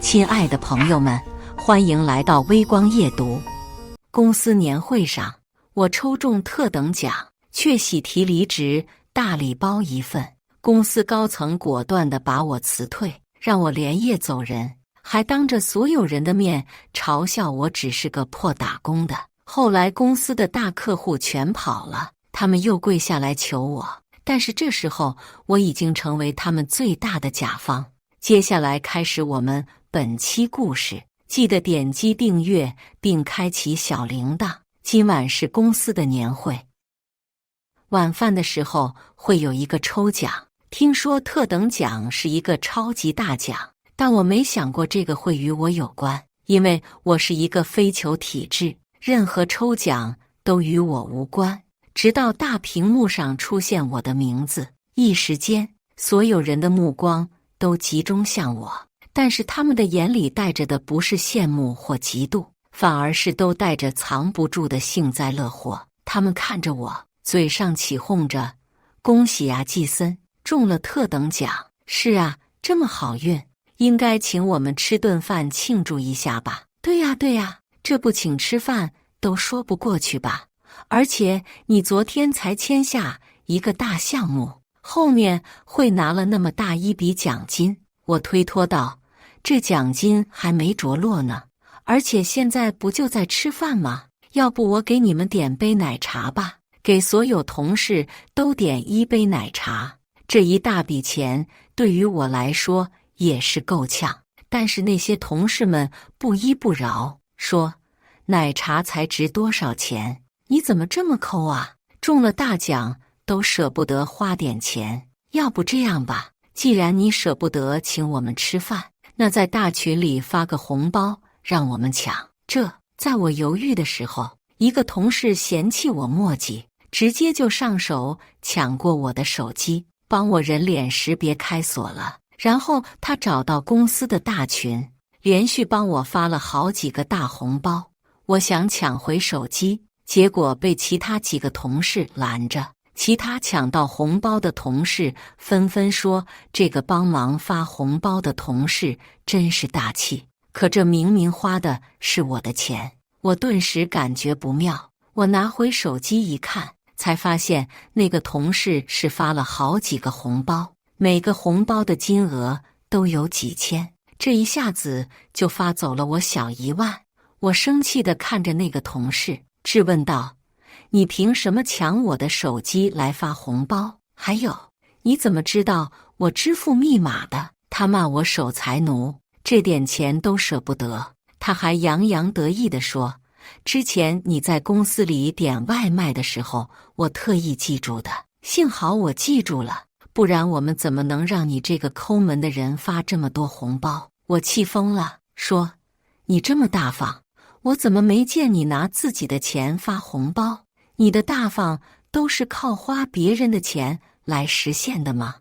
亲爱的朋友们，欢迎来到微光夜读。公司年会上，我抽中特等奖，却喜提离职，大礼包一份。公司高层果断地把我辞退，让我连夜走人，还当着所有人的面嘲笑我只是个破打工的。后来公司的大客户全跑了，他们又跪下来求我，但是这时候我已经成为他们最大的甲方。接下来开始我们本期故事，记得点击订阅并开启小铃铛。今晚是公司的年会，晚饭的时候会有一个抽奖，听说特等奖是一个超级大奖，但我没想过这个会与我有关，因为我是一个非酋体制，任何抽奖都与我无关。直到大屏幕上出现我的名字，一时间所有人的目光都集中向我，但是他们的眼里带着的不是羡慕或嫉妒，反而是都带着藏不住的幸灾乐祸。他们看着我，嘴上起哄着：“恭喜啊，季森，中了特等奖！是啊，这么好运，应该请我们吃顿饭庆祝一下吧？”“对呀，对呀，这不请吃饭都说不过去吧？而且你昨天才签下一个大项目，后面会拿了那么大一笔奖金。”我推脱道：“这奖金还没着落呢，而且现在不就在吃饭吗？要不我给你们点杯奶茶吧，给所有同事都点一杯奶茶。”这一大笔钱对于我来说也是够呛，但是那些同事们不依不饶，说：“奶茶才值多少钱？你怎么这么抠啊？中了大奖都舍不得花点钱。要不这样吧，既然你舍不得请我们吃饭，那在大群里发个红包让我们抢。”在我犹豫的时候，一个同事嫌弃我墨迹，直接就上手抢过我的手机，帮我人脸识别开锁了。然后他找到公司的大群，连续帮我发了好几个大红包。我想抢回手机，结果被其他几个同事拦着。其他抢到红包的同事纷纷说：“这个帮忙发红包的同事真是大气。”可这明明花的是我的钱，我顿时感觉不妙。我拿回手机一看，才发现那个同事是发了好几个红包，每个红包的金额都有几千，这一下子就发走了我小1万。我生气地看着那个同事，质问道：“你凭什么抢我的手机来发红包？还有，你怎么知道我支付密码的？”他骂我守财奴，这点钱都舍不得。他还洋洋得意地说：“之前你在公司里点外卖的时候，我特意记住的，幸好我记住了，不然我们怎么能让你这个抠门的人发这么多红包？”我气疯了，说：“你这么大方，我怎么没见你拿自己的钱发红包？你的大方都是靠花别人的钱来实现的吗？”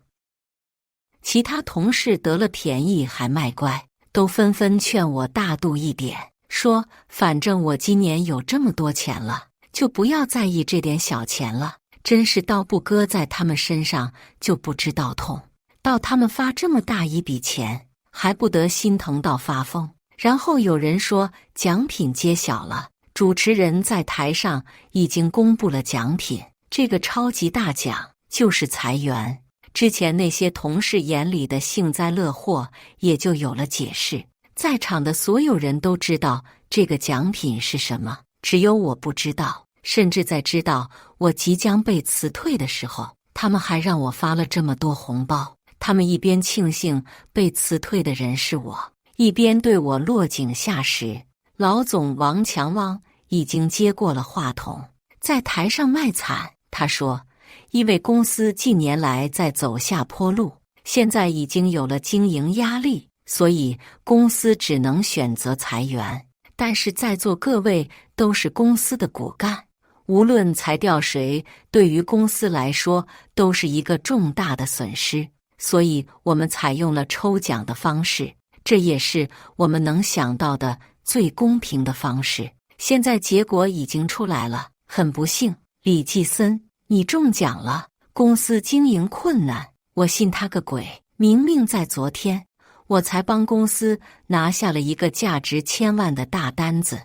其他同事得了便宜还卖乖，都纷纷劝我大度一点，说反正我今年有这么多钱了，就不要在意这点小钱了。真是刀不割在他们身上就不知道痛，到他们发这么大一笔钱，还不得心疼到发疯。然后有人说奖品揭晓了，主持人在台上已经公布了奖品，这个超级大奖就是裁员。之前那些同事眼里的幸灾乐祸也就有了解释，在场的所有人都知道这个奖品是什么，只有我不知道。甚至在知道我即将被辞退的时候，他们还让我发了这么多红包。他们一边庆幸被辞退的人是我，一边对我落井下石。老总王强汪已经接过了话筒，在台上卖惨。他说，因为公司近年来在走下坡路，现在已经有了经营压力，所以公司只能选择裁员。但是在座各位都是公司的骨干，无论裁掉谁，对于公司来说都是一个重大的损失，所以我们采用了抽奖的方式，这也是我们能想到的最公平的方式。现在结果已经出来了，很不幸，李季森，你中奖了。公司经营困难，我信他个鬼！明明在昨天，我才帮公司拿下了一个价值1000万的大单子，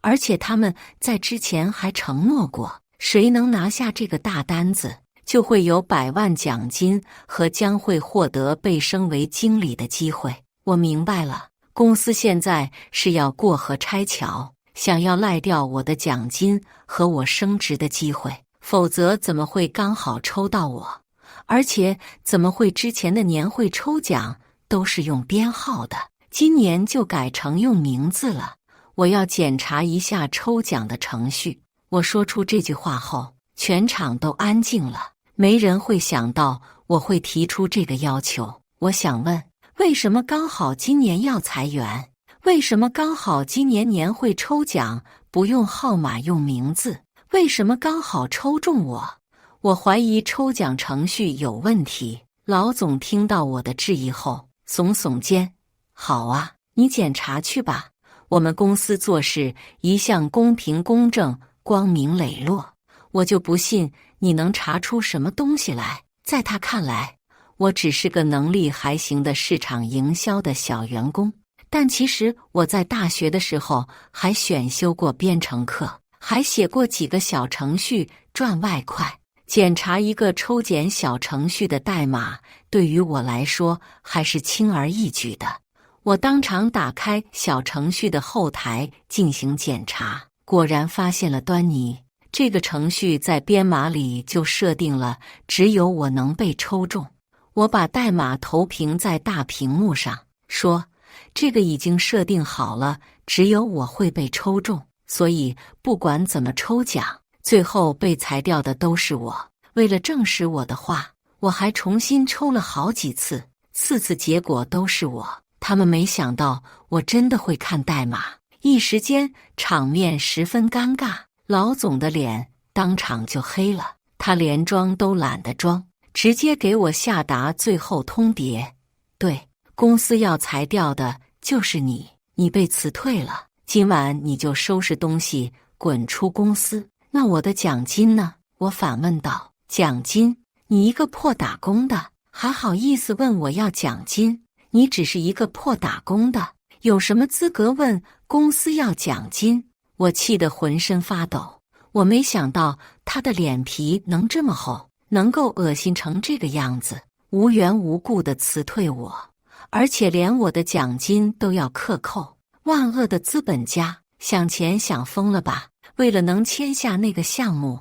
而且他们在之前还承诺过，谁能拿下这个大单子，就会有100万奖金和将会获得被升为经理的机会。我明白了，公司现在是要过河拆桥，想要赖掉我的奖金和我升职的机会，否则怎么会刚好抽到我？而且怎么会之前的年会抽奖都是用编号的，今年就改成用名字了？我要检查一下抽奖的程序。我说出这句话后，全场都安静了，没人会想到我会提出这个要求。我想问，为什么刚好今年要裁员？为什么刚好今年年会抽奖不用号码用名字？为什么刚好抽中我？我怀疑抽奖程序有问题。老总听到我的质疑后，耸耸肩：好啊，你检查去吧。我们公司做事一向公平公正、光明磊落，我就不信你能查出什么东西来。在他看来，我只是个能力还行的市场营销的小员工，但其实我在大学的时候还选修过编程课，还写过几个小程序赚外快。检查一个抽检小程序的代码，对于我来说还是轻而易举的。我当场打开小程序的后台进行检查，果然发现了端倪。这个程序在编码里就设定了只有我能被抽中。我把代码投屏在大屏幕上，说这个已经设定好了，只有我会被抽中，所以不管怎么抽奖，最后被裁掉的都是我。为了证实我的话，我还重新抽了好几次，4次结果都是我。他们没想到我真的会看代码，一时间场面十分尴尬。老总的脸当场就黑了，他连装都懒得装，直接给我下达最后通牒：对，公司要裁掉的就是你，你被辞退了，今晚你就收拾东西滚出公司。那我的奖金呢？我反问道。奖金？你一个破打工的，还好意思问我要奖金？你只是一个破打工的，有什么资格问公司要奖金？我气得浑身发抖。我没想到他的脸皮能这么厚，能够恶心成这个样子，无缘无故地辞退我，而且连我的奖金都要克扣。万恶的资本家，想钱想疯了吧？为了能签下那个项目，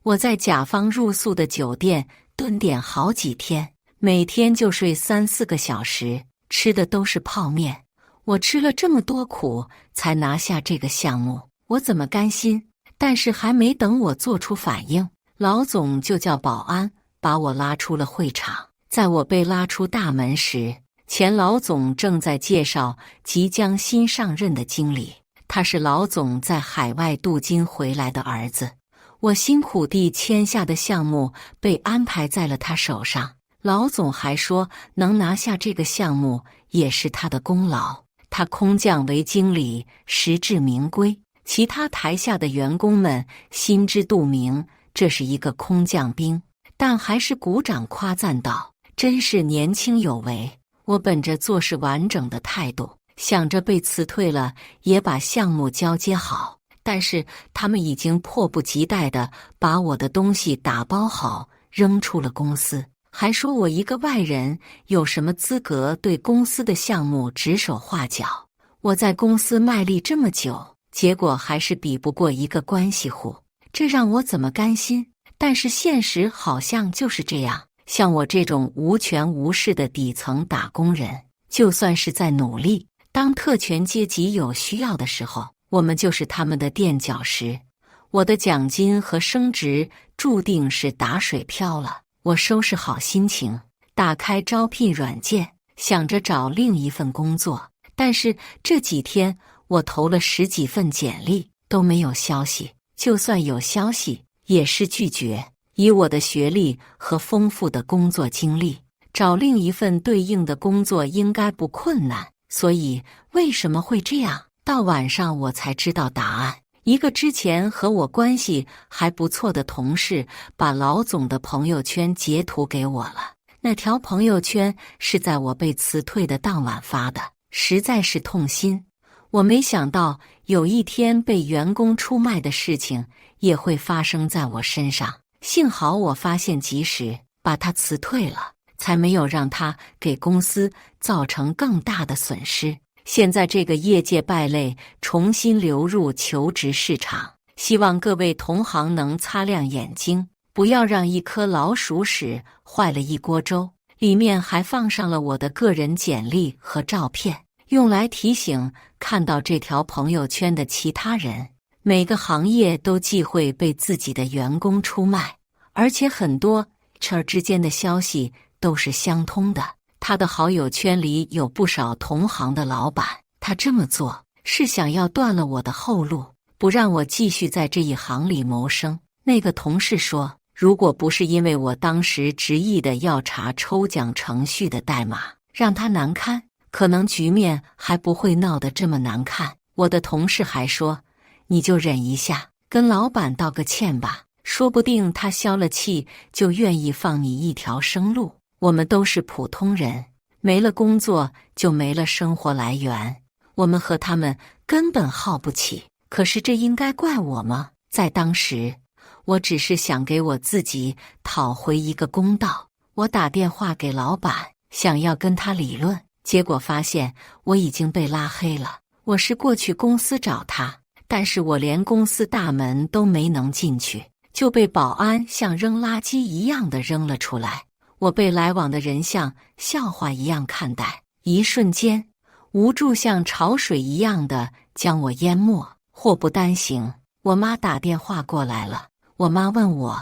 我在甲方入宿的酒店蹲点好几天，每天就睡3-4个小时，吃的都是泡面。我吃了这么多苦才拿下这个项目，我怎么甘心？但是还没等我做出反应，老总就叫保安把我拉出了会场。在我被拉出大门时，前老总正在介绍即将新上任的经理，他是老总在海外镀金回来的儿子。我辛苦地签下的项目被安排在了他手上，老总还说能拿下这个项目也是他的功劳。他空降为经理，实至名归，其他台下的员工们心知肚明，这是一个空降兵，但还是鼓掌夸赞道：真是年轻有为。我本着做事完整的态度，想着被辞退了也把项目交接好，但是他们已经迫不及待地把我的东西打包好扔出了公司，还说我一个外人有什么资格对公司的项目指手画脚。我在公司卖力这么久，结果还是比不过一个关系户，这让我怎么甘心？但是现实好像就是这样，像我这种无权无势的底层打工人，就算是在努力，当特权阶级有需要的时候，我们就是他们的垫脚石。我的奖金和升职注定是打水漂了。我收拾好心情，打开招聘软件，想着找另一份工作。但是这几天我投了10几份简历，都没有消息，就算有消息也是拒绝。以我的学历和丰富的工作经历，找另一份对应的工作应该不困难。所以为什么会这样？到晚上我才知道答案。一个之前和我关系还不错的同事把老总的朋友圈截图给我了，那条朋友圈是在我被辞退的当晚发的，实在是痛心。我没想到有一天被员工出卖的事情也会发生在我身上，幸好我发现及时，把他辞退了，才没有让他给公司造成更大的损失。现在这个业界败类重新流入求职市场，希望各位同行能擦亮眼睛，不要让一颗老鼠屎坏了一锅粥。里面还放上了我的个人简历和照片，用来提醒看到这条朋友圈的其他人，每个行业都忌讳被自己的员工出卖，而且很多 HR 之间的消息都是相通的。他的好友圈里有不少同行的老板，他这么做是想要断了我的后路，不让我继续在这一行里谋生。那个同事说，如果不是因为我当时执意的要查抽奖程序的代码，让他难堪，可能局面还不会闹得这么难看。我的同事还说，你就忍一下，跟老板道个歉吧，说不定他消了气就愿意放你一条生路。我们都是普通人，没了工作就没了生活来源，我们和他们根本耗不起。可是这应该怪我吗？在当时，我只是想给我自己讨回一个公道。我打电话给老板，想要跟他理论，结果发现我已经被拉黑了。我是过去公司找他，但是我连公司大门都没能进去，就被保安像扔垃圾一样的扔了出来。我被来往的人像笑话一样看待，一瞬间，无助像潮水一样的将我淹没。祸不单行，我妈打电话过来了。我妈问我，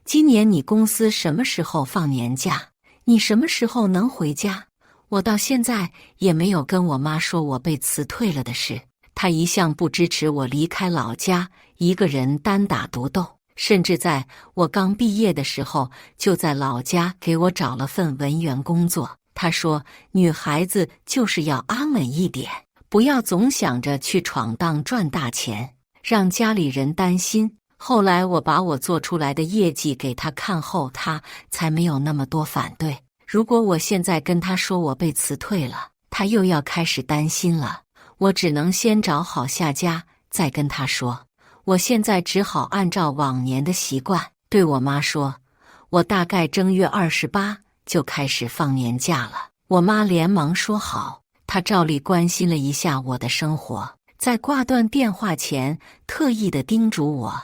今年你公司什么时候放年假？你什么时候能回家？我到现在也没有跟我妈说我被辞退了的事。她一向不支持我离开老家，一个人单打独斗。甚至在我刚毕业的时候，就在老家给我找了份文员工作。他说，女孩子就是要安稳一点，不要总想着去闯荡赚大钱，让家里人担心。后来我把我做出来的业绩给他看后，他才没有那么多反对。如果我现在跟他说我被辞退了，他又要开始担心了。我只能先找好下家，再跟他说。我现在只好按照往年的习惯，对我妈说，我大概正月28就开始放年假了。我妈连忙说好，她照例关心了一下我的生活，在挂断电话前特意的叮嘱我，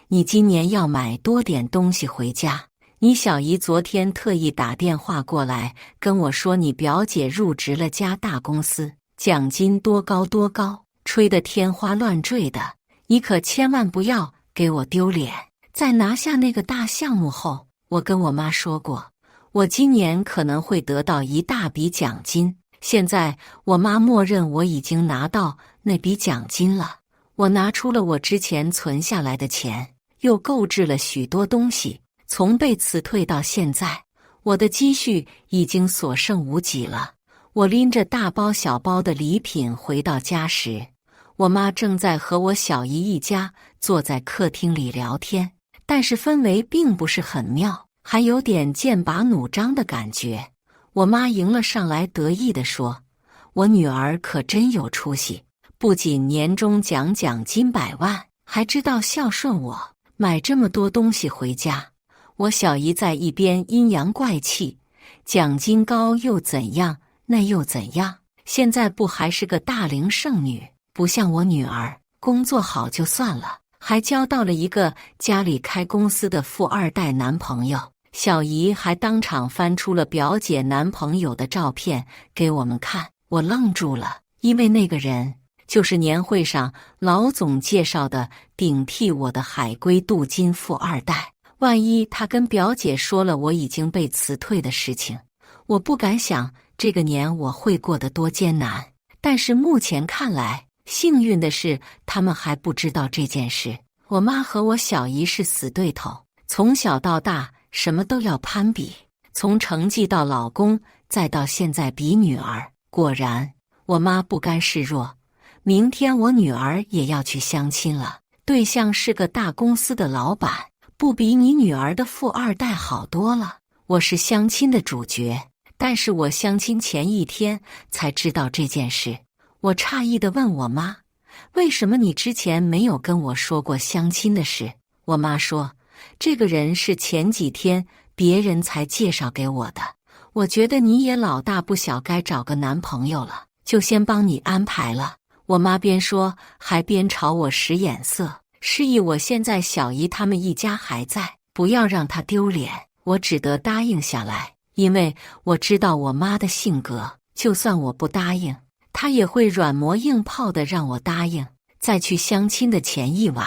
你今年要买多点东西回家。你小姨昨天特意打电话过来跟我说，你表姐入职了家大公司，奖金多高多高，吹得天花乱坠的。你可千万不要给我丢脸。在拿下那个大项目后，我跟我妈说过，我今年可能会得到一大笔奖金。现在我妈默认我已经拿到那笔奖金了。我拿出了我之前存下来的钱，又购置了许多东西。从被辞退到现在，我的积蓄已经所剩无几了。我拎着大包小包的礼品回到家时，我妈正在和我小姨一家坐在客厅里聊天，但是氛围并不是很妙，还有点剑拔弩张的感觉。我妈迎了上来，得意地说，我女儿可真有出息，不仅年终奖金100万，还知道孝顺我，买这么多东西回家。我小姨在一边阴阳怪气，奖金高又怎样，那又怎样，现在不还是个大龄剩女，不像我女儿，工作好就算了，还交到了一个家里开公司的富二代男朋友。小姨还当场翻出了表姐男朋友的照片给我们看，我愣住了，因为那个人就是年会上老总介绍的顶替我的海归镀金富二代。万一他跟表姐说了我已经被辞退的事情，我不敢想这个年我会过得多艰难。但是目前看来，幸运的是他们还不知道这件事。我妈和我小姨是死对头，从小到大什么都要攀比，从成绩到老公，再到现在比女儿。果然，我妈不甘示弱，明天我女儿也要去相亲了，对象是个大公司的老板，不比你女儿的富二代好多了。我是相亲的主角，但是我相亲前一天才知道这件事。我诧异地问我妈，为什么你之前没有跟我说过相亲的事？我妈说，这个人是前几天别人才介绍给我的，我觉得你也老大不小，该找个男朋友了，就先帮你安排了。我妈边说还边朝我使眼色，示意我现在小姨他们一家还在，不要让她丢脸。我只得答应下来，因为我知道我妈的性格，就算我不答应，她也会软磨硬泡的让我答应。在去相亲的前一晚，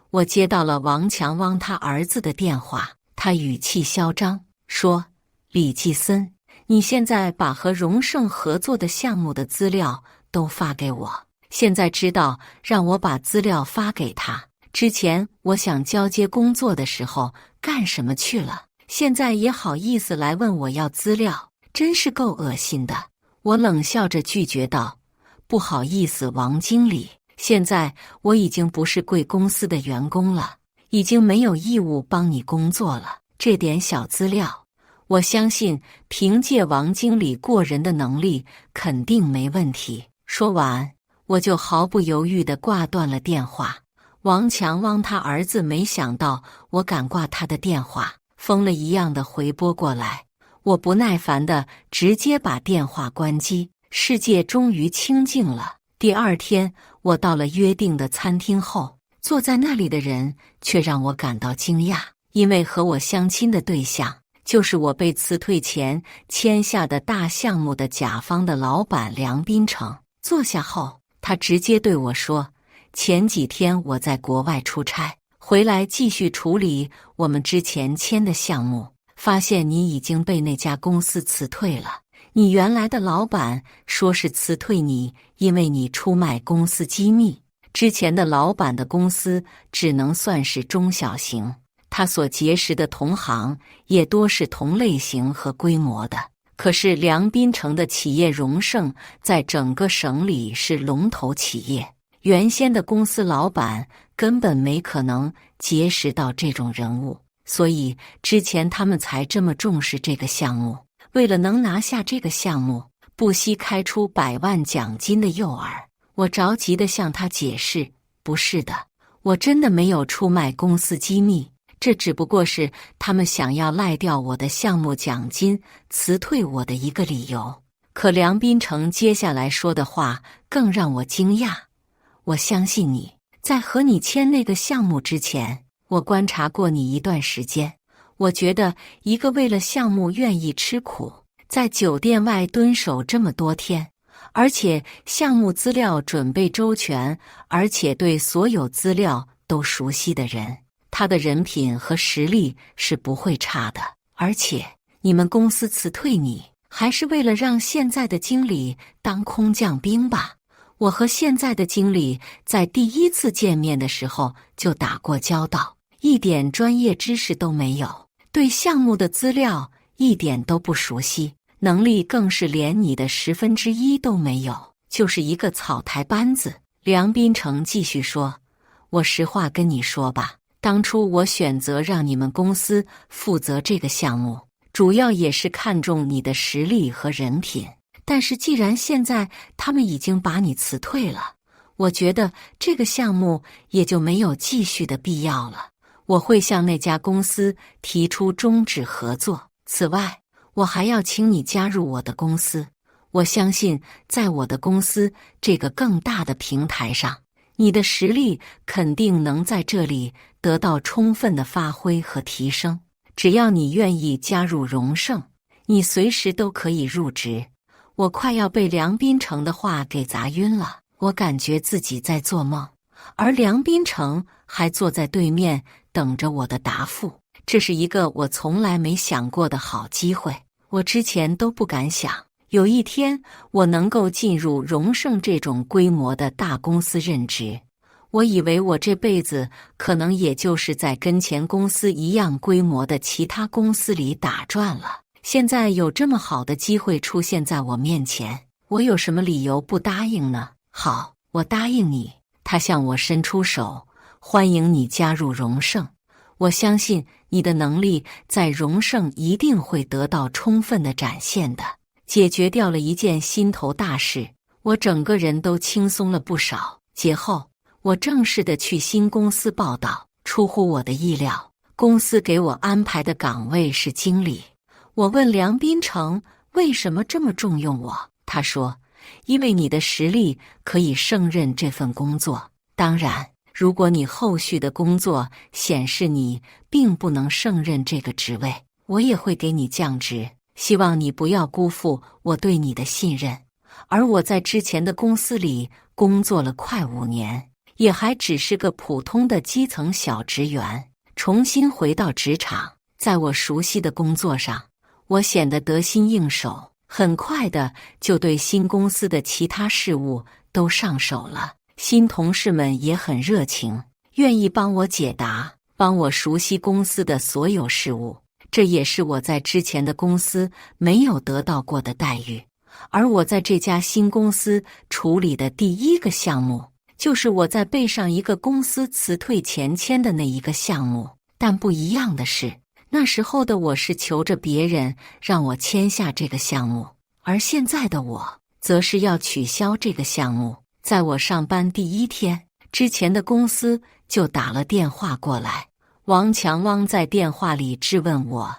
我接到了王强汪他儿子的电话，他语气嚣张，说：“李继森，你现在把和荣盛合作的项目的资料都发给我。现在知道让我把资料发给他，之前我想交接工作的时候干什么去了？现在也好意思来问我要资料，真是够恶心的。”我冷笑着拒绝道：“不好意思，王经理，现在我已经不是贵公司的员工了，已经没有义务帮你工作了。这点小资料，我相信凭借王经理过人的能力，肯定没问题。”说完，我就毫不犹豫地挂断了电话。王强汪他儿子没想到我敢挂他的电话，疯了一样的回拨过来。我不耐烦地直接把电话关机，世界终于清静了。第二天，我到了约定的餐厅后，坐在那里的人却让我感到惊讶，因为和我相亲的对象就是我被辞退前签下的大项目的甲方的老板梁斌成。坐下后，他直接对我说，前几天我在国外出差，回来继续处理我们之前签的项目，发现你已经被那家公司辞退了。你原来的老板说是辞退你，因为你出卖公司机密。之前的老板的公司只能算是中小型，他所结识的同行也多是同类型和规模的。可是梁斌成的企业荣盛在整个省里是龙头企业，原先的公司老板根本没可能结识到这种人物，所以之前他们才这么重视这个项目。为了能拿下这个项目，不惜开出100万奖金的诱饵。我着急地向他解释，不是的，我真的没有出卖公司机密，这只不过是他们想要赖掉我的项目奖金，辞退我的一个理由。可梁斌成接下来说的话更让我惊讶。我相信你，在和你签那个项目之前，我观察过你一段时间，我觉得一个为了项目愿意吃苦，在酒店外蹲守这么多天，而且项目资料准备周全，而且对所有资料都熟悉的人，他的人品和实力是不会差的。而且你们公司辞退你，还是为了让现在的经理当空降兵吧？我和现在的经理在第一次见面的时候就打过交道，一点专业知识都没有，对项目的资料一点都不熟悉，能力更是连你的1/10都没有，就是一个草台班子。梁斌成继续说，我实话跟你说吧，当初我选择让你们公司负责这个项目，主要也是看重你的实力和人品，但是既然现在他们已经把你辞退了，我觉得这个项目也就没有继续的必要了。我会向那家公司提出终止合作。此外，我还要请你加入我的公司。我相信在我的公司这个更大的平台上，你的实力肯定能在这里得到充分的发挥和提升。只要你愿意加入荣盛，你随时都可以入职。我快要被梁斌成的话给砸晕了，我感觉自己在做梦，而梁斌成还坐在对面等着我的答复。这是一个我从来没想过的好机会，我之前都不敢想，有一天我能够进入荣盛这种规模的大公司任职。我以为我这辈子可能也就是在跟前公司一样规模的其他公司里打转了，现在有这么好的机会出现在我面前，我有什么理由不答应呢？好，我答应你。他向我伸出手，欢迎你加入荣盛。我相信你的能力在荣盛一定会得到充分的展现的。解决掉了一件心头大事，我整个人都轻松了不少。节后，我正式的去新公司报道。出乎我的意料，公司给我安排的岗位是经理。我问梁斌成为什么这么重用我，他说：因为你的实力可以胜任这份工作。当然，如果你后续的工作显示你并不能胜任这个职位，我也会给你降职。希望你不要辜负我对你的信任。而我在之前的公司里工作了快5年，也还只是个普通的基层小职员。重新回到职场，在我熟悉的工作上，我显得得心应手，很快的就对新公司的其他事务都上手了。新同事们也很热情，愿意帮我解答，帮我熟悉公司的所有事务。这也是我在之前的公司没有得到过的待遇。而我在这家新公司处理的第一个项目，就是我在被上一个公司辞退前签的那一个项目。但不一样的是，那时候的我是求着别人让我签下这个项目，而现在的我则是要取消这个项目。在我上班第1天，之前的公司就打了电话过来。王强汪在电话里质问我：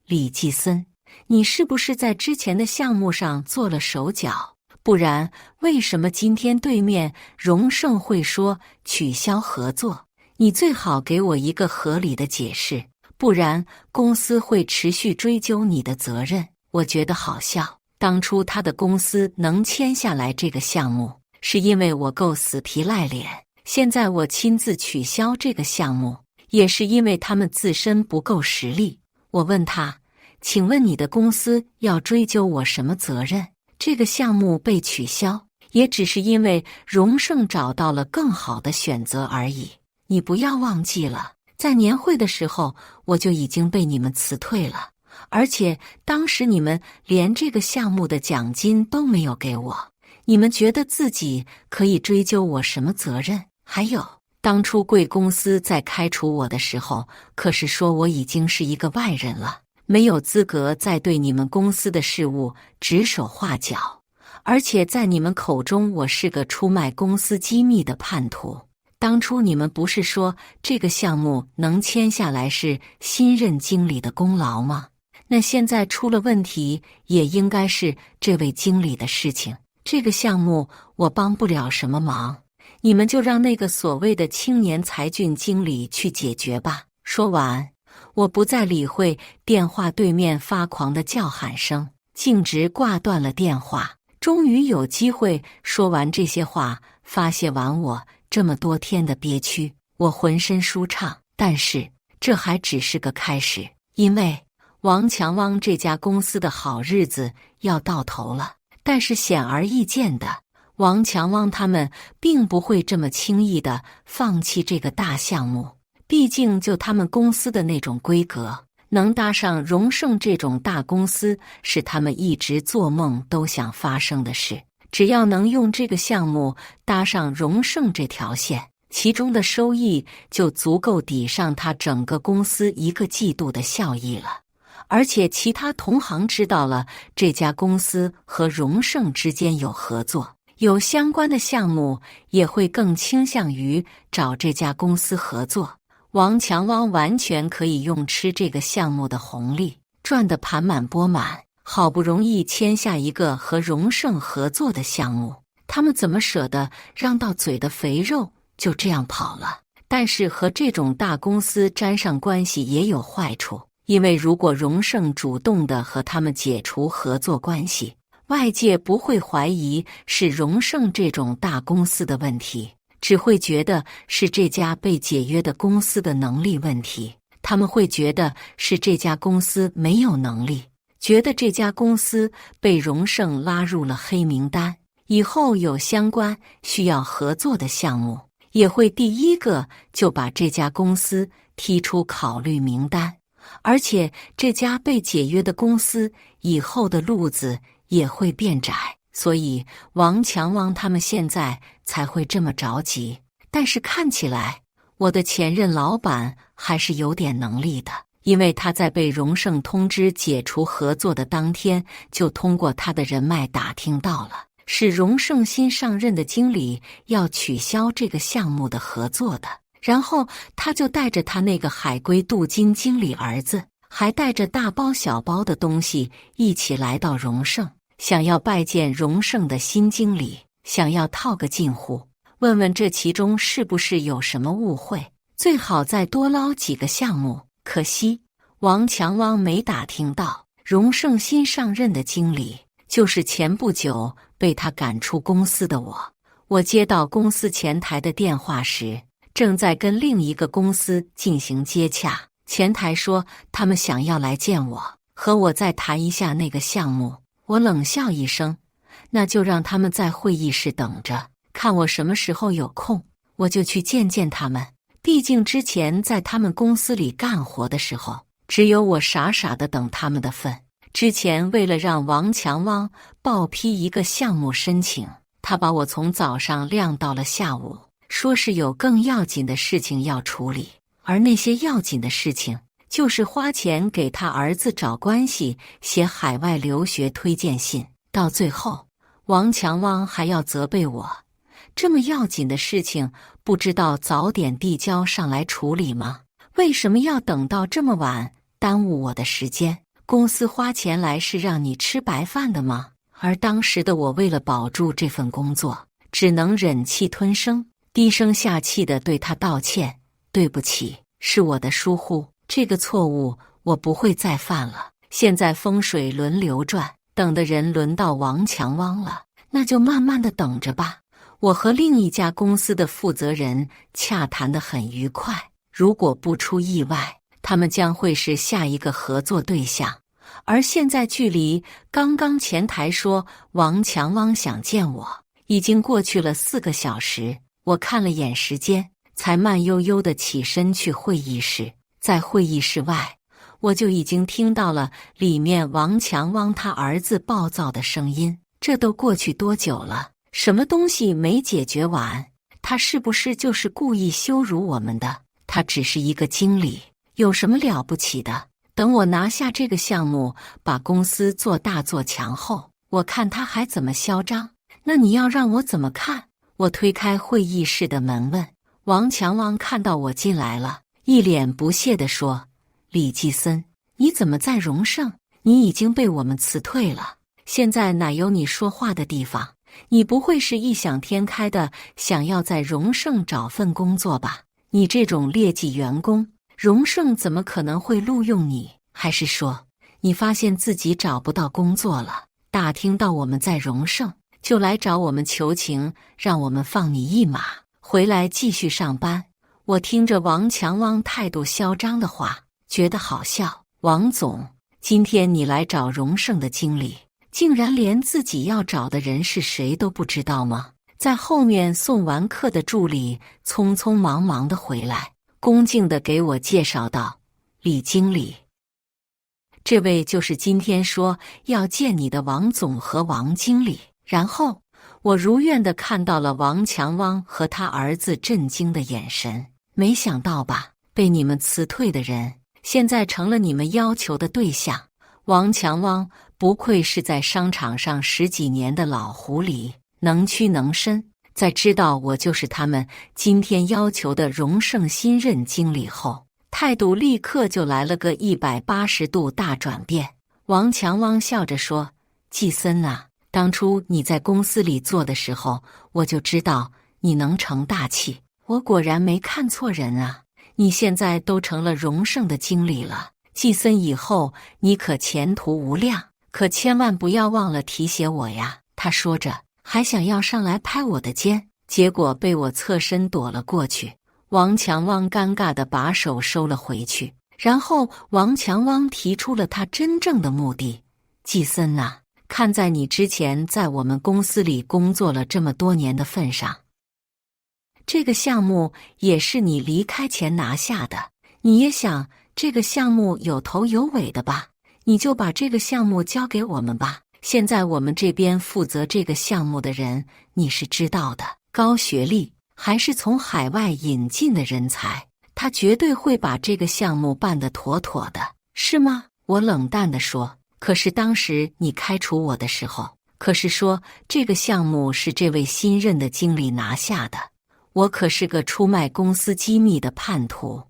李继森，你是不是在之前的项目上做了手脚？不然为什么今天对面荣盛会说取消合作？你最好给我一个合理的解释，不然公司会持续追究你的责任。我觉得好笑，当初他的公司能签下来这个项目，是因为我够死皮赖脸，现在我亲自取消这个项目，也是因为他们自身不够实力。我问他，请问你的公司要追究我什么责任？这个项目被取消，也只是因为荣盛找到了更好的选择而已。你不要忘记了，在年会的时候，我就已经被你们辞退了，而且当时你们连这个项目的奖金都没有给我。你们觉得自己可以追究我什么责任？还有，当初贵公司在开除我的时候，可是说我已经是一个外人了，没有资格再对你们公司的事务指手画脚，而且在你们口中我是个出卖公司机密的叛徒。当初你们不是说这个项目能签下来是新任经理的功劳吗？那现在出了问题，也应该是这位经理的事情。这个项目我帮不了什么忙，你们就让那个所谓的青年才俊经理去解决吧。说完，我不再理会电话对面发狂的叫喊声，径直挂断了电话。终于有机会说完这些话，发泄完我这么多天的憋屈，我浑身舒畅。但是这还只是个开始，因为王强汪这家公司的好日子要到头了。但是显而易见的，王强汪他们并不会这么轻易的放弃这个大项目。毕竟就他们公司的那种规格，能搭上荣盛这种大公司，是他们一直做梦都想发生的事。只要能用这个项目搭上荣盛这条线，其中的收益就足够抵上他整个公司1个季度的效益了。而且其他同行知道了这家公司和荣盛之间有合作，有相关的项目，也会更倾向于找这家公司合作。王强汪完全可以用吃这个项目的红利，赚得盘满钵满。好不容易签下一个和荣盛合作的项目，他们怎么舍得让到嘴的肥肉就这样跑了？但是和这种大公司沾上关系也有坏处，因为如果荣盛主动的和他们解除合作关系，外界不会怀疑是荣盛这种大公司的问题，只会觉得是这家被解约的公司的能力问题。他们会觉得是这家公司没有能力，觉得这家公司被荣盛拉入了黑名单，以后有相关需要合作的项目，也会第一个就把这家公司踢出考虑名单。而且这家被解约的公司以后的路子也会变窄，所以王强汪他们现在才会这么着急。但是看起来我的前任老板还是有点能力的，因为他在被荣盛通知解除合作的当天，就通过他的人脉打听到了，是荣盛新上任的经理要取消这个项目的合作的。然后他就带着他那个海归镀金经理儿子，还带着大包小包的东西一起来到荣盛，想要拜见荣盛的新经理，想要套个近乎，问问这其中是不是有什么误会，最好再多捞几个项目。可惜王强汪没打听到，荣盛新上任的经理就是前不久被他赶出公司的我。我接到公司前台的电话时，正在跟另一个公司进行接洽，前台说他们想要来见我，和我再谈一下那个项目。我冷笑一声，那就让他们在会议室等着，看我什么时候有空，我就去见见他们。毕竟之前在他们公司里干活的时候，只有我傻傻的等他们的份。之前为了让王强汪报批一个项目申请，他把我从早上晾到了下午，说是有更要紧的事情要处理，而那些要紧的事情就是花钱给他儿子找关系，写海外留学推荐信。到最后，王强汪还要责备我，这么要紧的事情不知道早点递交上来处理吗？为什么要等到这么晚，耽误我的时间？公司花钱来是让你吃白饭的吗？而当时的我为了保住这份工作，只能忍气吞声，低声下气地对他道歉，对不起，是我的疏忽，这个错误我不会再犯了。现在风水轮流转，等的人轮到王强汪了，那就慢慢地等着吧。我和另一家公司的负责人洽谈得很愉快，如果不出意外，他们将会是下一个合作对象。而现在距离刚刚前台说王强汪想见我，已经过去了4个小时。我看了眼时间，才慢悠悠地起身去会议室。在会议室外，我就已经听到了里面王强汪他儿子暴躁的声音。这都过去多久了？什么东西没解决完？他是不是就是故意羞辱我们的？他只是一个经理，有什么了不起的？等我拿下这个项目，把公司做大做强后，我看他还怎么嚣张。那你要让我怎么看？我推开会议室的门问。王强汪看到我进来了，一脸不屑地说：李季森，你怎么在荣盛？你已经被我们辞退了，现在哪有你说话的地方？你不会是异想天开的想要在荣盛找份工作吧？你这种劣迹员工，荣盛怎么可能会录用你？还是说你发现自己找不到工作了，打听到我们在荣盛，就来找我们求情，让我们放你一马，回来继续上班？我听着王强汪态度嚣张的话，觉得好笑。王总，今天你来找荣盛的经理，竟然连自己要找的人是谁都不知道吗？在后面送完客的助理匆匆忙忙地回来，恭敬地给我介绍道：李经理，这位就是今天说要见你的王总和王经理。然后我如愿地看到了王强汪和他儿子震惊的眼神。没想到吧，被你们辞退的人现在成了你们要求的对象。王强汪不愧是在商场上10几年的老狐狸，能屈能伸。在知道我就是他们今天要求的荣盛新任经理后，态度立刻就来了个180度大转变。王强汪笑着说：季森啊，当初你在公司里做的时候，我就知道你能成大器，我果然没看错人啊。你现在都成了荣盛的经理了，季森以后你可前途无量，可千万不要忘了提携我呀。他说着还想要上来拍我的肩，结果被我侧身躲了过去。王强汪尴尬地把手收了回去，然后王强汪提出了他真正的目的：季森啊，看在你之前在我们公司里工作了这么多年的份上，这个项目也是你离开前拿下的，你也想这个项目有头有尾的吧？你就把这个项目交给我们吧。现在我们这边负责这个项目的人你是知道的，高学历，还是从海外引进的人才，他绝对会把这个项目办得妥妥的，是吗？我冷淡地说。可是当时你开除我的时候，可是说这个项目是这位新任的经理拿下的，我可是个出卖公司机密的叛徒，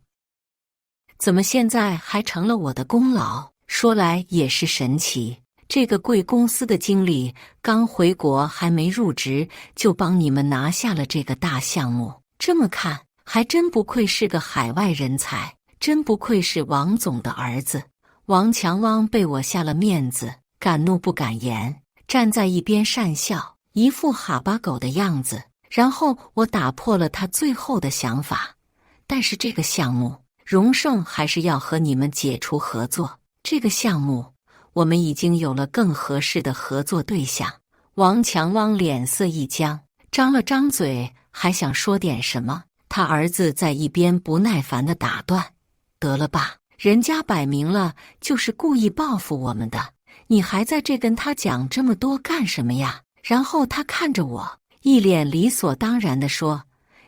怎么现在还成了我的功劳？说来也是神奇，这个贵公司的经理刚回国还没入职，就帮你们拿下了这个大项目。这么看，还真不愧是个海外人才，真不愧是王总的儿子。王强汪被我下了面子，敢怒不敢言，站在一边讪笑，一副哈巴狗的样子。然后我打破了他最后的想法，但是这个项目，荣盛还是要和你们解除合作。这个项目，我们已经有了更合适的合作对象。王强汪脸色一僵，张了张嘴，还想说点什么，他儿子在一边不耐烦地打断：“得了吧，人家摆明了就是故意报复我们的，你还在这跟他讲这么多干什么呀？”然后他看着我，一脸理所当然地说：“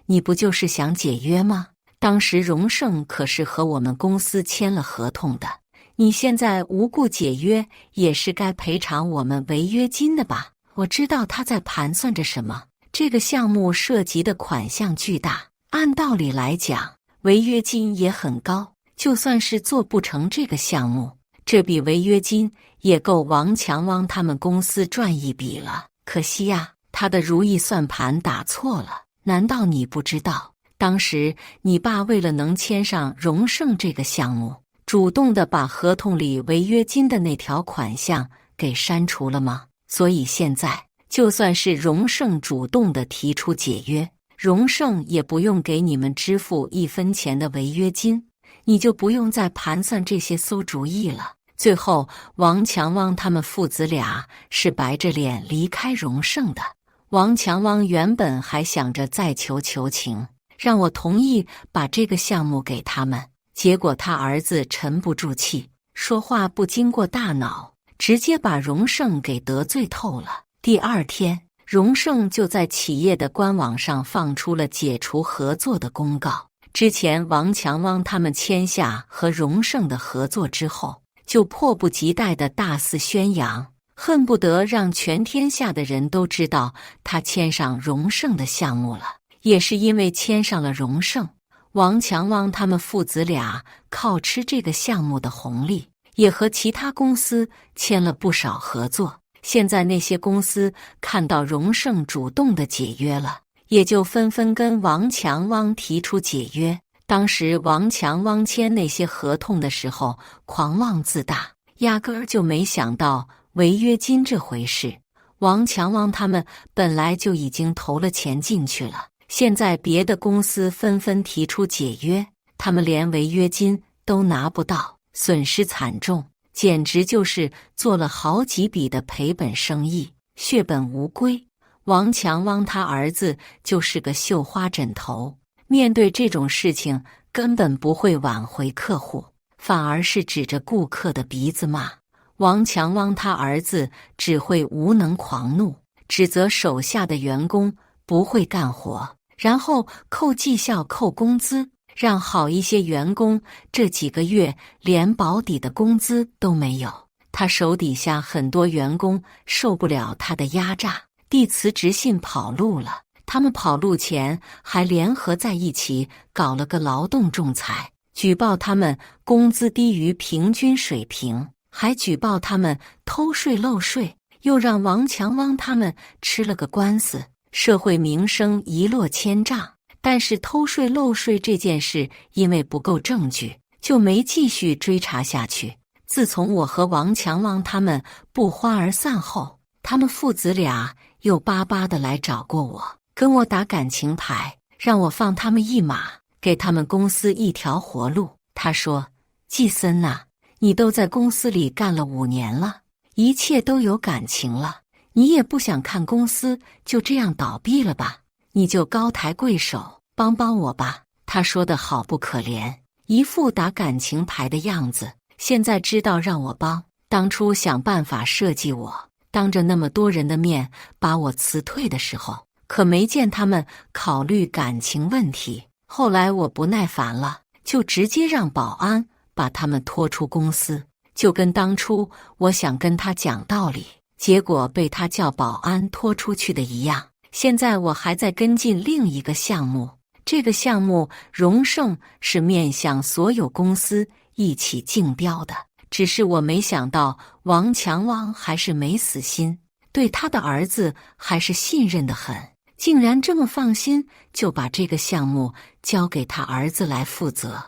你不就是想解约吗？当时荣盛可是和我们公司签了合同的。你现在无故解约，也是该赔偿我们违约金的吧？”我知道他在盘算着什么。这个项目涉及的款项巨大，按道理来讲，违约金也很高。就算是做不成这个项目，这笔违约金也够王强汪他们公司赚一笔了。可惜呀，他的如意算盘打错了。难道你不知道，当时你爸为了能签上荣盛这个项目，主动的把合同里违约金的那条款项给删除了吗？所以现在，就算是荣盛主动的提出解约，荣盛也不用给你们支付1分钱的违约金，你就不用再盘算这些馊主意了。最后，王强汪他们父子俩是白着脸离开荣盛的。王强汪原本还想着再求情，让我同意把这个项目给他们，结果他儿子沉不住气，说话不经过大脑，直接把荣盛给得罪透了。第二天，荣盛就在企业的官网上放出了解除合作的公告。之前王强汪他们签下和荣盛的合作之后，就迫不及待地大肆宣扬，恨不得让全天下的人都知道他签上荣盛的项目了。也是因为签上了荣盛，王强汪他们父子俩靠吃这个项目的红利，也和其他公司签了不少合作。现在那些公司看到荣盛主动的解约了，也就纷纷跟王强汪提出解约。当时王强汪签那些合同的时候狂妄自大，压根儿就没想到违约金这回事。王强汪他们本来就已经投了钱进去了，现在别的公司纷纷提出解约，他们连违约金都拿不到，损失惨重，简直就是做了好几笔的赔本生意，血本无归。王强汪他儿子就是个绣花枕头，面对这种事情根本不会挽回客户，反而是指着顾客的鼻子骂。王强汪他儿子只会无能狂怒，指责手下的员工不会干活，然后扣绩效扣工资，让好一些员工这几个月连保底的工资都没有。他手底下很多员工受不了他的压榨，递辞职信跑路了。他们跑路前还联合在一起搞了个劳动仲裁，举报他们工资低于平均水平，还举报他们偷税漏税，又让王强汪他们吃了个官司，社会名声一落千丈。但是偷税漏税这件事因为不够证据，就没继续追查下去。自从我和王强汪他们不欢而散后，他们父子俩又巴巴地来找过我，跟我打感情牌，让我放他们一马，给他们公司一条活路。他说：“季森呐，你都在公司里干了5年了，一切都有感情了，你也不想看公司就这样倒闭了吧？你就高抬贵手，帮帮我吧。”他说的好不可怜，一副打感情牌的样子。现在知道让我帮，当初想办法设计我，当着那么多人的面把我辞退的时候，可没见他们考虑感情问题。后来我不耐烦了，就直接让保安把他们拖出公司，就跟当初我想跟他讲道理，结果被他叫保安拖出去的一样。现在我还在跟进另一个项目，这个项目荣盛是面向所有公司一起竞标的，只是我没想到王强汪还是没死心，对他的儿子还是信任得很，竟然这么放心就把这个项目交给他儿子来负责。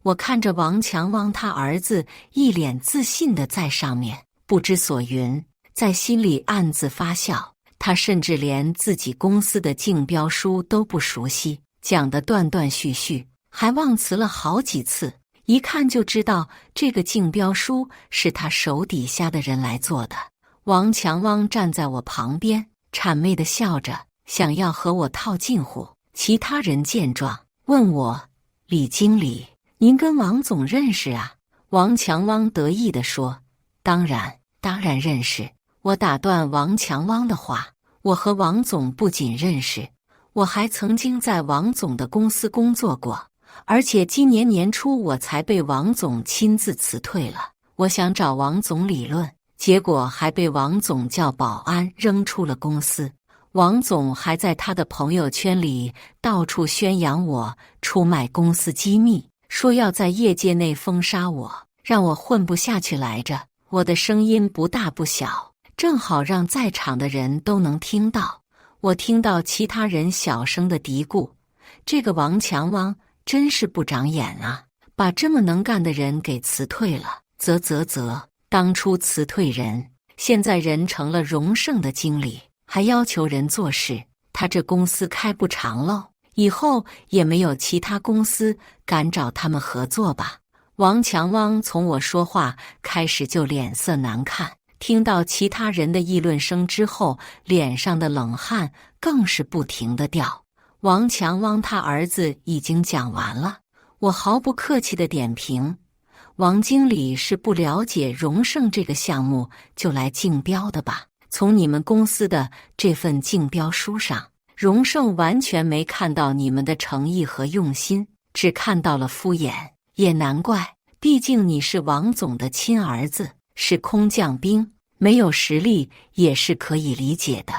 我看着王强汪他儿子一脸自信地在上面不知所云，在心里暗自发笑。他甚至连自己公司的竞标书都不熟悉，讲得断断续续，还忘词了好几次。一看就知道这个竞标书是他手底下的人来做的。王强汪站在我旁边，谄媚地笑着，想要和我套近乎。其他人见状，问我：“李经理，您跟王总认识啊？”王强汪得意地说：“当然认识。”我打断王强汪的话：“我和王总不仅认识，我还曾经在王总的公司工作过，而且今年年初我才被王总亲自辞退了。我想找王总理论，结果还被王总叫保安扔出了公司。王总还在他的朋友圈里到处宣扬我出卖公司机密，说要在业界内封杀我，让我混不下去来着。我的声音不大不小，正好让在场的人都能听到。我听到其他人小声的嘀咕：这个王强汪真是不长眼啊，把这么能干的人给辞退了。当初辞退人，现在人成了荣盛的经理，还要求人做事，他这公司开不长喽，以后也没有其他公司敢找他们合作吧。王强汪从我说话开始就脸色难看，听到其他人的议论声之后，脸上的冷汗更是不停地掉。王强汪他儿子已经讲完了，我毫不客气地点评：王经理是不了解荣盛这个项目就来竞标的吧？从你们公司的这份竞标书上，荣盛完全没看到你们的诚意和用心，只看到了敷衍。也难怪，毕竟你是王总的亲儿子，是空降兵，没有实力也是可以理解的。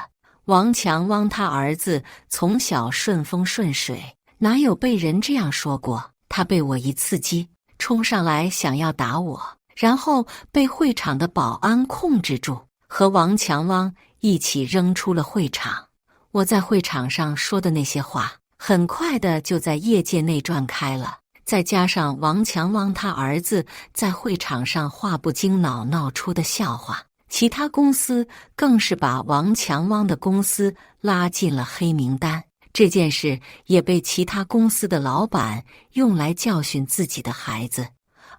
王强汪他儿子从小顺风顺水，哪有被人这样说过？他被我一刺激，冲上来想要打我，然后被会场的保安控制住，和王强汪一起扔出了会场。我在会场上说的那些话，很快的就在业界内传开了。再加上王强汪他儿子在会场上话不经脑闹出的笑话，其他公司更是把王强汪的公司拉进了黑名单。这件事也被其他公司的老板用来教训自己的孩子，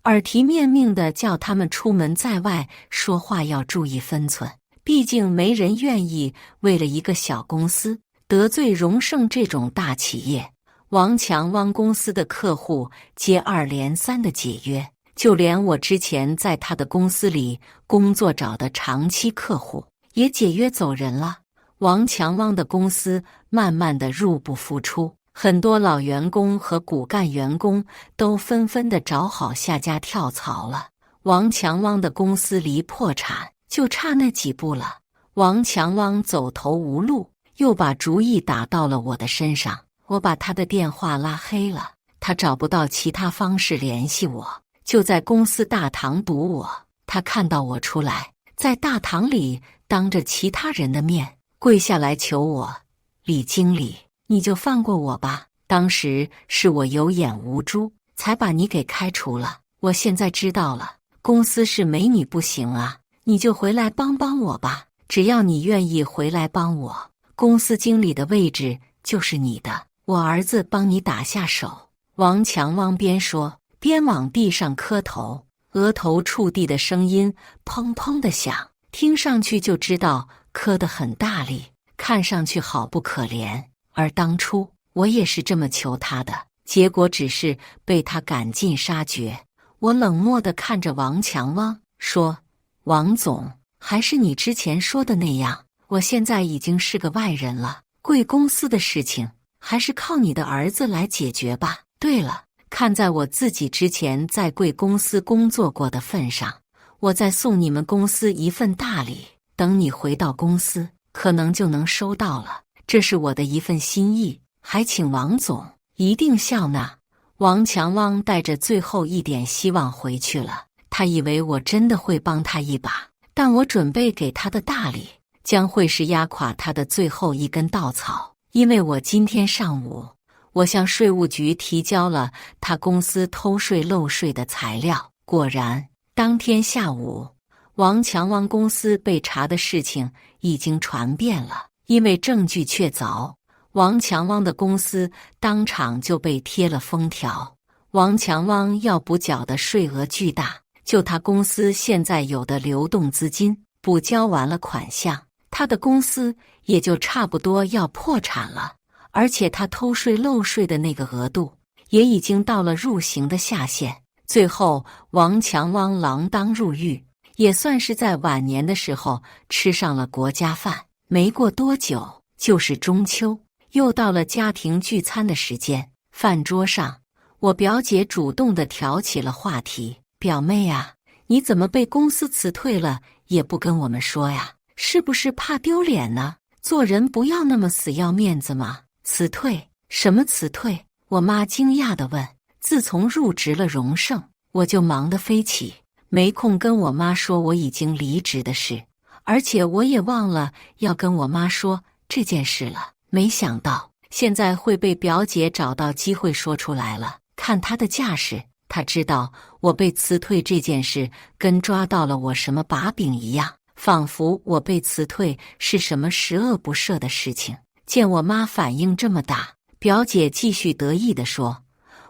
耳提面命地叫他们出门在外说话要注意分寸。毕竟没人愿意为了一个小公司得罪荣盛这种大企业。王强汪公司的客户接二连三的解约，就连我之前在他的公司里工作找的长期客户也解约走人了。王强汪的公司慢慢的入不敷出，很多老员工和骨干员工都纷纷的找好下家跳槽了。王强汪的公司离破产就差那几步了。王强汪走投无路，又把主意打到了我的身上。我把他的电话拉黑了，他找不到其他方式联系我，就在公司大堂堵我。他看到我出来，在大堂里当着其他人的面跪下来求我：李经理，你就放过我吧，当时是我有眼无珠，才把你给开除了。我现在知道了，公司是没你不行啊，你就回来帮帮我吧，只要你愿意回来帮我，公司经理的位置就是你的，我儿子帮你打下手。王强汪边说边往地上磕头，额头触地的声音砰砰地响，听上去就知道磕得很大力，看上去好不可怜。而当初我也是这么求他的，结果只是被他赶尽杀绝。我冷漠地看着王强汪说：王总，还是你之前说的那样，我现在已经是个外人了，贵公司的事情还是靠你的儿子来解决吧。对了，看在我自己之前在贵公司工作过的份上，我再送你们公司一份大礼，等你回到公司，可能就能收到了。这是我的一份心意，还请王总一定笑纳。王强汪带着最后一点希望回去了，他以为我真的会帮他一把，但我准备给他的大礼将会是压垮他的最后一根稻草。因为我今天上午，我向税务局提交了他公司偷税漏税的材料，果然当天下午，王强汪公司被查的事情已经传遍了。因为证据确凿，王强汪的公司当场就被贴了封条。王强汪要补缴的税额巨大，就他公司现在有的流动资金，补交完了款项，他的公司也就差不多要破产了。而且他偷税漏税的那个额度也已经到了入刑的下限。最后王强汪锒铛入狱，也算是在晚年的时候吃上了国家饭。没过多久就是中秋，又到了家庭聚餐的时间。饭桌上，我表姐主动地挑起了话题：表妹啊，你怎么被公司辞退了也不跟我们说呀？是不是怕丢脸呢？做人不要那么死要面子嘛。辞退？什么辞退？我妈惊讶地问。自从入职了荣盛，我就忙得飞起，没空跟我妈说我已经离职的事，而且我也忘了要跟我妈说这件事了。没想到现在会被表姐找到机会说出来了。看她的架势，她知道我被辞退这件事跟抓到了我什么把柄一样，仿佛我被辞退是什么十恶不赦的事情。见我妈反应这么大，表姐继续得意地说，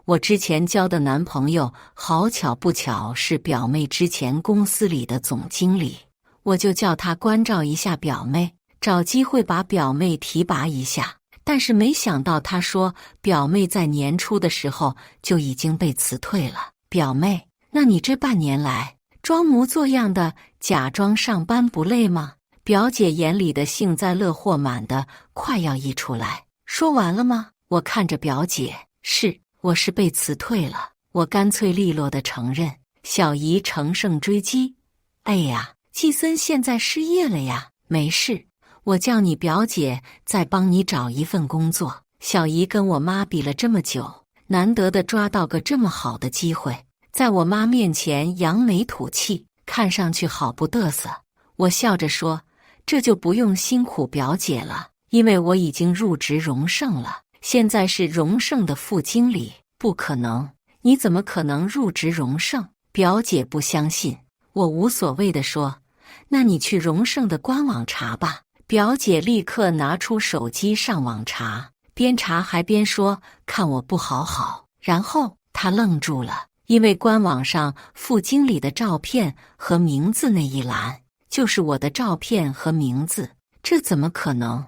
我之前交的男朋友好巧不巧是表妹之前公司里的总经理，我就叫他关照一下表妹，找机会把表妹提拔一下。但是没想到他说表妹在年初的时候就已经被辞退了。表妹，那你这半年来装模作样的假装上班不累吗？表姐眼里的幸灾乐祸满的快要溢出来。说完了吗？我看着表姐，我是被辞退了。我干脆利落地承认。小姨乘胜追击，哎呀，季森现在失业了呀。没事，我叫你表姐再帮你找一份工作。小姨跟我妈比了这么久，难得的抓到个这么好的机会，在我妈面前扬眉吐气，看上去好不得瑟。我笑着说，这就不用辛苦表姐了，因为我已经入职荣盛了，现在是荣盛的副经理。不可能，你怎么可能入职荣盛？表姐不相信。我无所谓地说，那你去荣盛的官网查吧。表姐立刻拿出手机上网查，边查还边说，看我不好好。然后她愣住了，因为官网上副经理的照片和名字那一栏就是我的照片和名字，这怎么可能？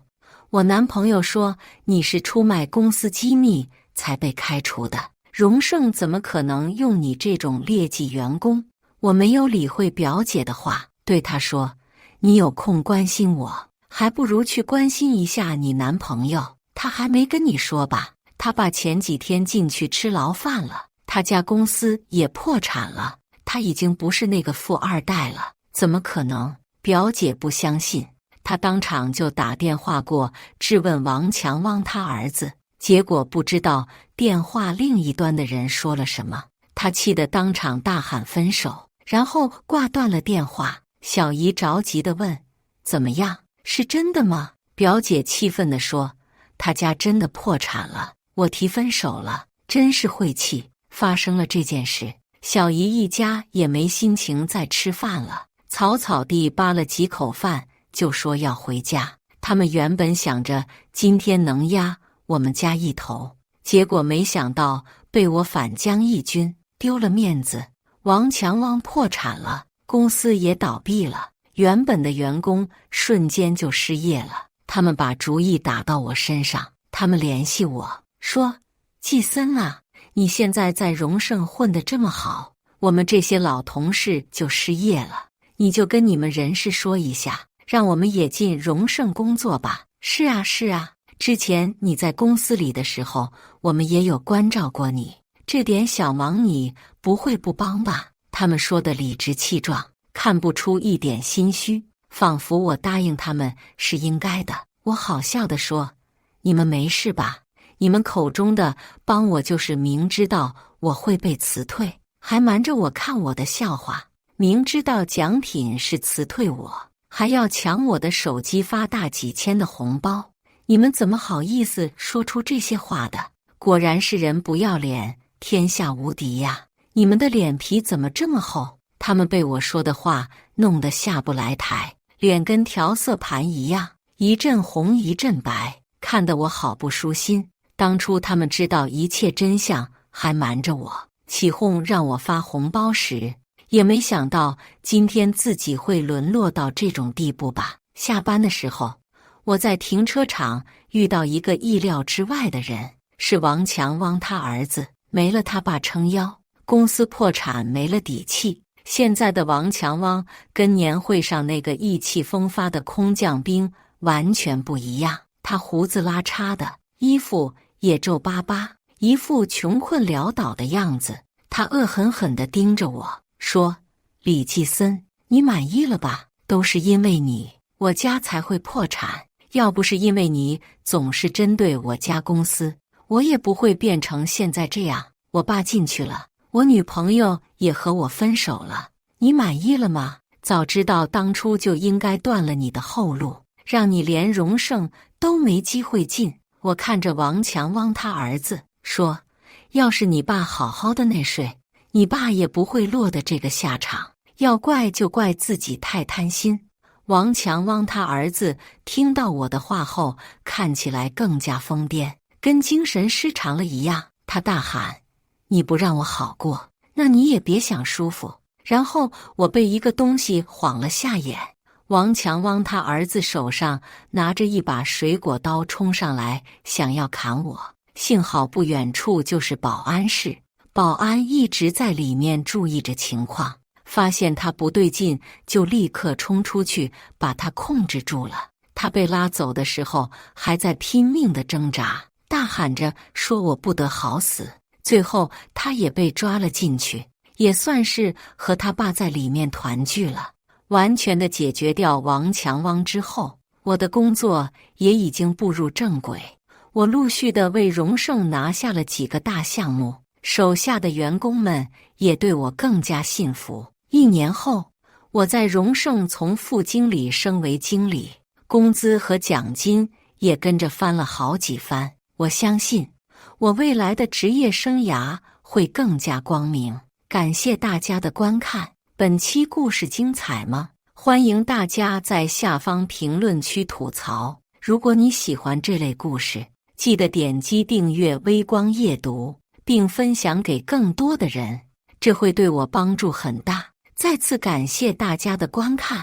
我男朋友说你是出卖公司机密才被开除的，荣盛怎么可能用你这种劣迹员工？我没有理会表姐的话，对她说，你有空关心我，还不如去关心一下你男朋友。他还没跟你说吧？他爸前几天进去吃牢饭了，他家公司也破产了，他已经不是那个富二代了。怎么可能？表姐不相信，她当场就打电话过质问王强汪他儿子，结果不知道电话另一端的人说了什么，她气得当场大喊分手，然后挂断了电话。小姨着急地问，怎么样？是真的吗？表姐气愤地说，他家真的破产了，我提分手了，真是晦气。发生了这件事，小姨一家也没心情再吃饭了，草草地扒了几口饭就说要回家。他们原本想着今天能压我们家一头，结果没想到被我反将一军，丢了面子。王强汪破产了，公司也倒闭了，原本的员工瞬间就失业了。他们把主意打到我身上，他们联系我说，季森啊，你现在在荣盛混得这么好，我们这些老同事就失业了，你就跟你们人事说一下，让我们也进荣盛工作吧。是啊，之前你在公司里的时候，我们也有关照过你，这点小忙你不会不帮吧？”他们说的理直气壮，看不出一点心虚，仿佛我答应他们是应该的。我好笑地说：“你们没事吧？你们口中的帮我就是明知道我会被辞退，还瞒着我看我的笑话，明知道奖品是辞退我，还要抢我的手机发大几千的红包。你们怎么好意思说出这些话的？果然是人不要脸，天下无敌呀！你们的脸皮怎么这么厚？”他们被我说的话弄得下不来台，脸跟调色盘一样，一阵红一阵白，看得我好不舒心。当初他们知道一切真相，还瞒着我，起哄让我发红包时，也没想到今天自己会沦落到这种地步吧。下班的时候，我在停车场遇到一个意料之外的人，是王强汪他儿子，没了他爸撑腰，公司破产没了底气。现在的王强汪跟年会上那个意气风发的空降兵完全不一样，他胡子拉碴的，衣服也皱巴巴，一副穷困潦倒的样子。他恶狠狠地盯着我说：“李继森，你满意了吧？都是因为你，我家才会破产。要不是因为你总是针对我家公司，我也不会变成现在这样。我爸进去了，我女朋友也和我分手了，你满意了吗？早知道当初就应该断了你的后路，让你连荣盛都没机会进。”我看着王强汪他儿子说：“要是你爸好好的那睡，你爸也不会落得这个下场。要怪就怪自己太贪心。”王强汪他儿子听到我的话后，看起来更加疯癫，跟精神失常了一样。他大喊：“你不让我好过，那你也别想舒服。”然后我被一个东西晃了下眼，王强汪他儿子手上拿着一把水果刀冲上来，想要砍我。幸好不远处就是保安室，保安一直在里面注意着情况，发现他不对劲，就立刻冲出去把他控制住了。他被拉走的时候还在拼命地挣扎，大喊着说我不得好死。最后他也被抓了进去，也算是和他爸在里面团聚了。完全的解决掉王强汪之后，我的工作也已经步入正轨。我陆续的为荣盛拿下了几个大项目，手下的员工们也对我更加信服。1年后，我在荣盛从副经理升为经理，工资和奖金也跟着翻了好几番。我相信我未来的职业生涯会更加光明。感谢大家的观看。本期故事精彩吗？欢迎大家在下方评论区吐槽。如果你喜欢这类故事，记得点击订阅微光夜读，并分享给更多的人，这会对我帮助很大。再次感谢大家的观看。